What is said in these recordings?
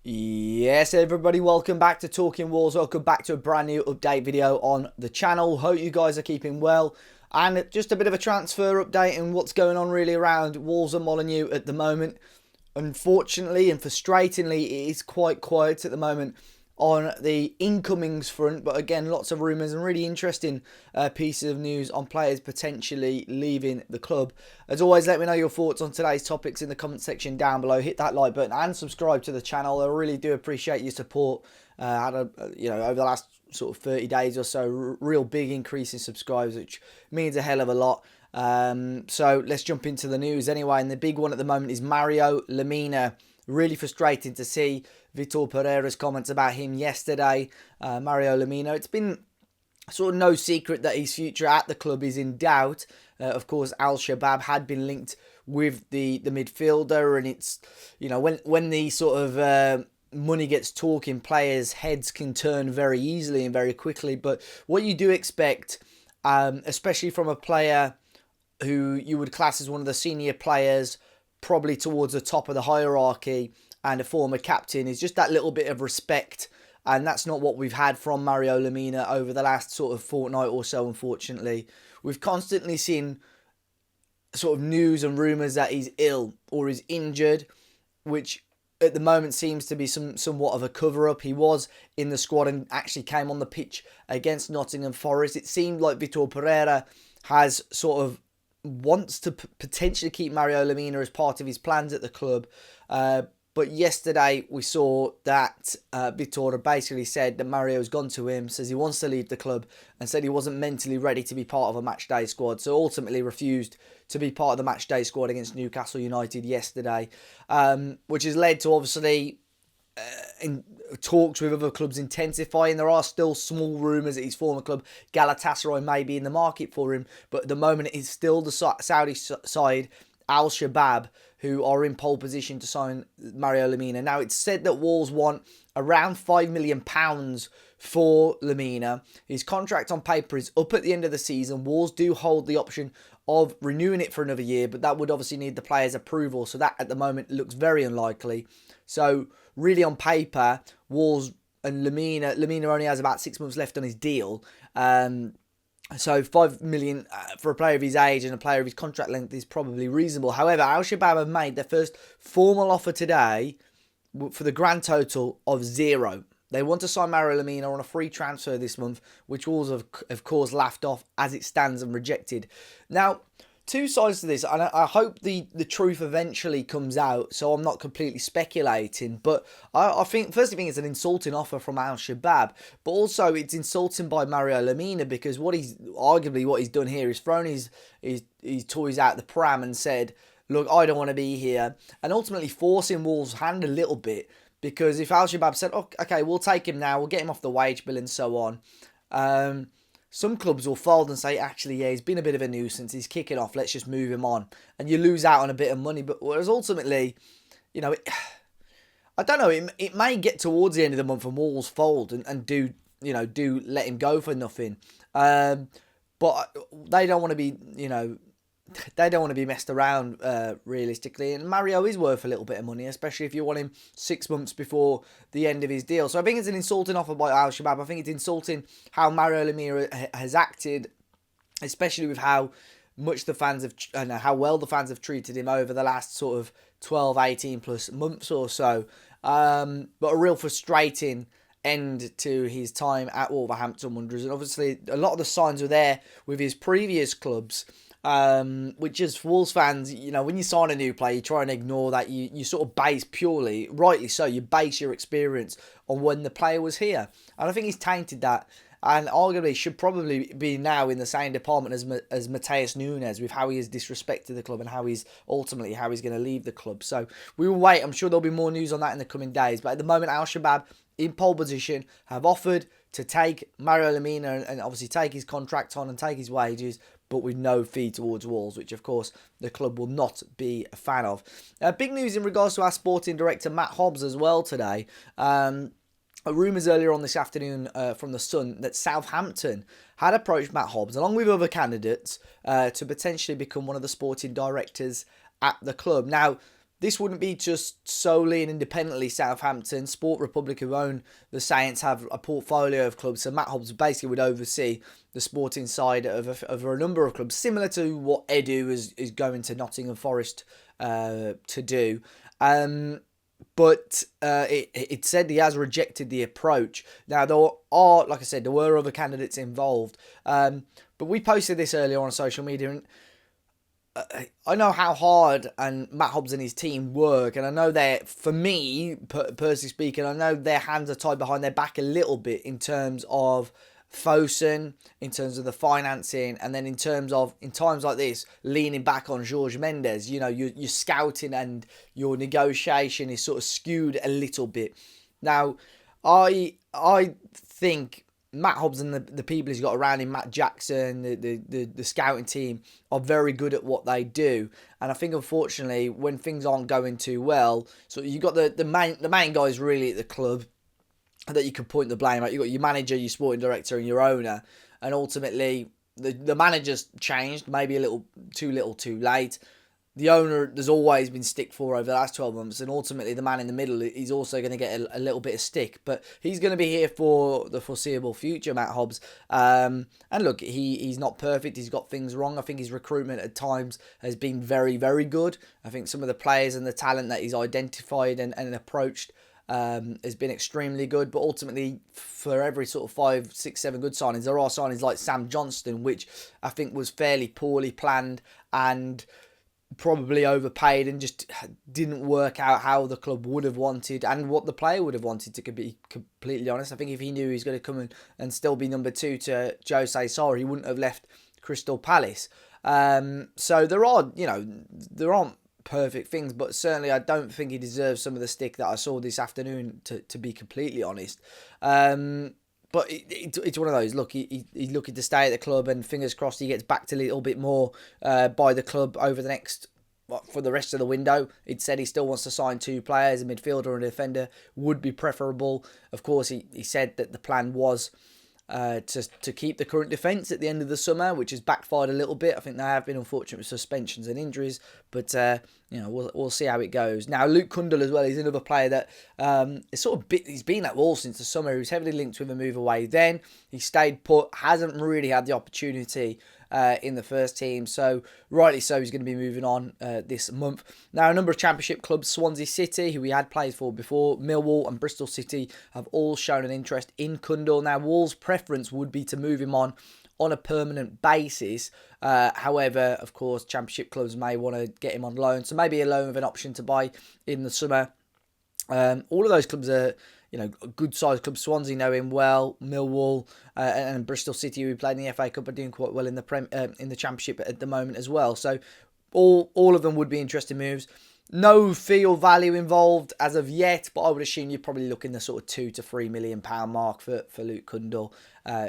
Yes, everybody, welcome back to Talking Wolves. Welcome back to a brand new update video on the channel. Hope you guys are keeping well. And just a bit of a transfer update and what's going on really around Wolves and Molineux at the moment. Unfortunately and frustratingly, it is quite quiet at the moment on the incomings front, but again, lots of rumours and really interesting pieces of news on players potentially leaving the club. As always, let me know your thoughts on today's topics in the comment section down below. Hit that like button and subscribe to the channel. I really do appreciate your support. Over the last sort of 30 days or so, real big increase in subscribers, which means a hell of a lot. So let's jump into the news anyway. And the big one at the moment is Mario Lemina. Really frustrating to see Vitor Pereira's comments about him yesterday. Mario Lemina, it's been sort of no secret that his future at the club is in doubt. Of course, Al-Shabab had been linked with the midfielder, and it's, you know, when the sort of money gets talking, players' heads can turn very easily and very quickly. But what you do expect, especially from a player who you would class as one of the senior players, probably towards the top of the hierarchy, and a former captain, is just that little bit of respect. And that's not what we've had from Mario Lemina over the last sort of fortnight or so, unfortunately. We've constantly seen sort of news and rumours that he's ill or is injured, which at the moment seems to be somewhat of a cover-up. He was in the squad and actually came on the pitch against Nottingham Forest. It seemed like Vitor Pereira has sort of wants to potentially keep Mario Lemina as part of his plans at the club. But yesterday we saw that Vitor basically said that Mario's gone to him, says he wants to leave the club, and said he wasn't mentally ready to be part of a matchday squad. So ultimately refused to be part of the matchday squad against Newcastle United yesterday, which has led to obviously in talks with other clubs intensifying. There are still small rumours that his former club Galatasaray may be in the market for him, but at the moment it's still the Saudi side, Al-Shabab, who are in pole position to sign Mario Lemina. Now, it's said that Wolves want around £5 million for Lemina. His contract on paper is up at the end of the season. Wolves do hold the option of renewing it for another year, but that would obviously need the players' approval, so that at the moment looks very unlikely. So really on paper, Wolves and Lemina only has about 6 months left on his deal. So £5 million for a player of his age and a player of his contract length is probably reasonable. However, Al-Shabab have made their first formal offer today for the grand total of £0. They want to sign Mario Lemina on a free transfer this month, which Wolves have, of course, laughed off as it stands and rejected. Now, two sides to this, and I hope the truth eventually comes out, so I'm not completely speculating. But I think, first, I think it's an insulting offer from Al-Shabab, but also it's insulting by Mario Lemina, because what he's done here is thrown his toys out the pram and said, look, I don't want to be here, and ultimately forcing Wolves' hand a little bit, because if Al-Shabab said, oh, okay, we'll take him now, we'll get him off the wage bill and so on, some clubs will fold and say, actually, yeah, he's been a bit of a nuisance, he's kicking off, let's just move him on. And you lose out on a bit of money. But whereas ultimately, you know, I don't know, it may get towards the end of the month and Wolves fold and do let him go for nothing. But they don't want to be, they don't want to be messed around, realistically. And Mario is worth a little bit of money, especially if you want him 6 months before the end of his deal. So I think it's an insulting offer by Al-Shabab. I think it's insulting how Mario Lemina has acted, especially with how much the fans have, and how well the fans have treated him over the last sort of 12, 18 plus months or so. But a real frustrating end to his time at Wolverhampton Wanderers. And obviously a lot of the signs were there with his previous clubs. Which is Wolves fans, when you sign a new player, you try and ignore that. You sort of base purely, rightly so, you base your experience on when the player was here. And I think he's tainted that, and arguably should probably be now in the same department as Mateus Nunes, with how he has disrespected the club and how he's going to leave the club. So we will wait. I'm sure there'll be more news on that in the coming days. But at the moment, Al-Shabab in pole position have offered to take Mario Lemina and obviously take his contract on and take his wages, but with no fee towards Wolves, which of course the club will not be a fan of. Big news in regards to our sporting director Matt Hobbs as well today. Rumours earlier on this afternoon from The Sun that Southampton had approached Matt Hobbs, along with other candidates, to potentially become one of the sporting directors at the club. Now, this wouldn't be just solely and independently Southampton. Sport Republic, who own the Saints, have a portfolio of clubs. So Matt Hobbs basically would oversee the sporting side of a number of clubs, similar to what Edu is going to Nottingham Forest to do. But it said he has rejected the approach. Now, there are, like I said, there were other candidates involved. But we posted this earlier on social media, and I know how hard and Matt Hobbs and his team work, and I know that, for me, personally speaking, I know their hands are tied behind their back a little bit in terms of Fosun, in terms of the financing, and then in terms of, in times like this, leaning back on Jorge Mendes. You know, your scouting and your negotiation is sort of skewed a little bit. Now, I think Matt Hobbs and the people he's got around him, Matt Jackson, the scouting team, are very good at what they do. And I think, unfortunately, when things aren't going too well, so you've got the main guys really at the club that you can point the blame at. You've got your manager, your sporting director, and your owner. And ultimately, the manager's changed, maybe a little too late. The owner, there's always been stick for over the last 12 months. And ultimately, the man in the middle, he's also going to get a little bit of stick. But he's going to be here for the foreseeable future, Matt Hobbs. And look, he's not perfect. He's got things wrong. I think his recruitment at times has been very, very good. I think some of the players and the talent that he's identified and approached has been extremely good. But ultimately, for every sort of 5, 6, 7 good signings, there are signings like Sam Johnston, which I think was fairly poorly planned and probably overpaid, and just didn't work out how the club would have wanted and what the player would have wanted, to be completely honest. I think if he knew he was going to come and still be number 2 to Jose Sarr, he wouldn't have left Crystal Palace. So there aren't perfect things, but certainly I don't think he deserves some of the stick that I saw this afternoon, to be completely honest. But it's one of those. Look, he's looking to stay at the club, and fingers crossed he gets backed a little bit more by the club over the next, for the rest of the window. It said he still wants to sign 2 players, a midfielder and a defender would be preferable. Of course, he said that the plan was to keep the current defence at the end of the summer, which has backfired a little bit. I think they have been unfortunate with suspensions and injuries, but we'll see how it goes. Now, Luke Kundal as well, he's another player that he's been at Wolves since the summer. He was heavily linked with a move away then. He stayed put, hasn't really had the opportunity in the first team, so rightly so, he's going to be moving on this month. Now, a number of Championship clubs, Swansea City, who we had played for before, Millwall and Bristol City, have all shown an interest in Kundal. Now, Wolves' preference would be to move him on a permanent basis. However, of course, Championship clubs may want to get him on loan, so maybe a loan with an option to buy in the summer. All of those clubs are, good sized clubs. Swansea know him well. Millwall and Bristol City, who played in the FA Cup, are doing quite well in the Championship at the moment as well. So all of them would be interesting moves. No fee or value involved as of yet, but I would assume you're probably looking the sort of £2 to £3 million mark for Luke Kundal.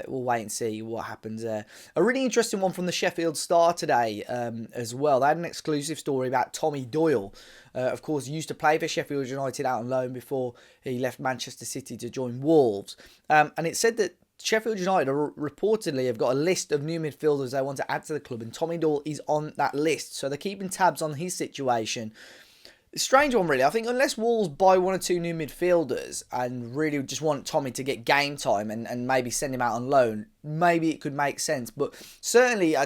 We'll wait and see what happens there. A really interesting one from the Sheffield Star today as well. They had an exclusive story about Tommy Doyle. Of course, he used to play for Sheffield United out on loan before he left Manchester City to join Wolves. And it said that Sheffield United reportedly have got a list of new midfielders they want to add to the club, and Tommy Doyle is on that list. So they're keeping tabs on his situation. Strange one, really. I think unless Wolves buy 1 or 2 new midfielders and really just want Tommy to get game time and maybe send him out on loan, maybe it could make sense. But certainly, I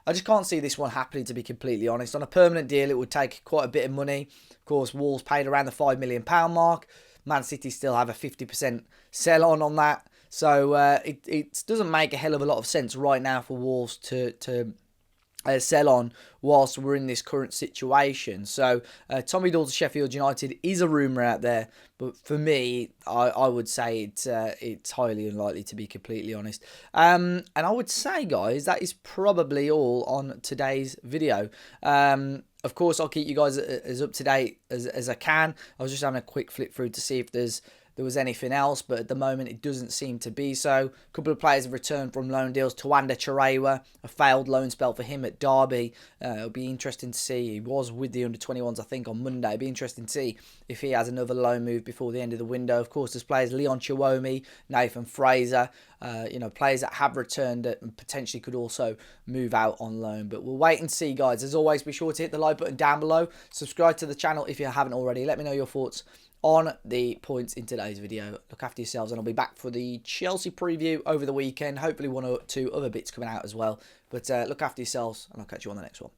just can't see this one happening, to be completely honest. On a permanent deal, it would take quite a bit of money. Of course, Wolves paid around the £5 million mark. Man City still have a 50% sell on that. So it doesn't make a hell of a lot of sense right now for Wolves to sell on whilst we're in this current situation. So Tommy Doyle to Sheffield United is a rumour out there, but for me, I would say it's highly unlikely, to be completely honest. And I would say, guys, that is probably all on today's video. Of course, I'll keep you guys as up to date as I can. I was just having a quick flip through to see if there's there was anything else, but at the moment it doesn't seem to be so. A couple of players have returned from loan deals. Tawanda Chirewa, a failed loan spell for him at Derby. It'll be interesting to see. He was with the under-21s, I think, on Monday. It'll be interesting to see if he has another loan move before the end of the window. Of course, there's players Leon Chiwomi, Nathan Fraser, players that have returned and potentially could also move out on loan. But we'll wait and see, guys. As always, be sure to hit the like button down below. Subscribe to the channel if you haven't already. Let me know your thoughts on the points in today's video. Look after yourselves, and I'll be back for the Chelsea preview over the weekend. Hopefully one or two other bits coming out as well. But look after yourselves, and I'll catch you on the next one.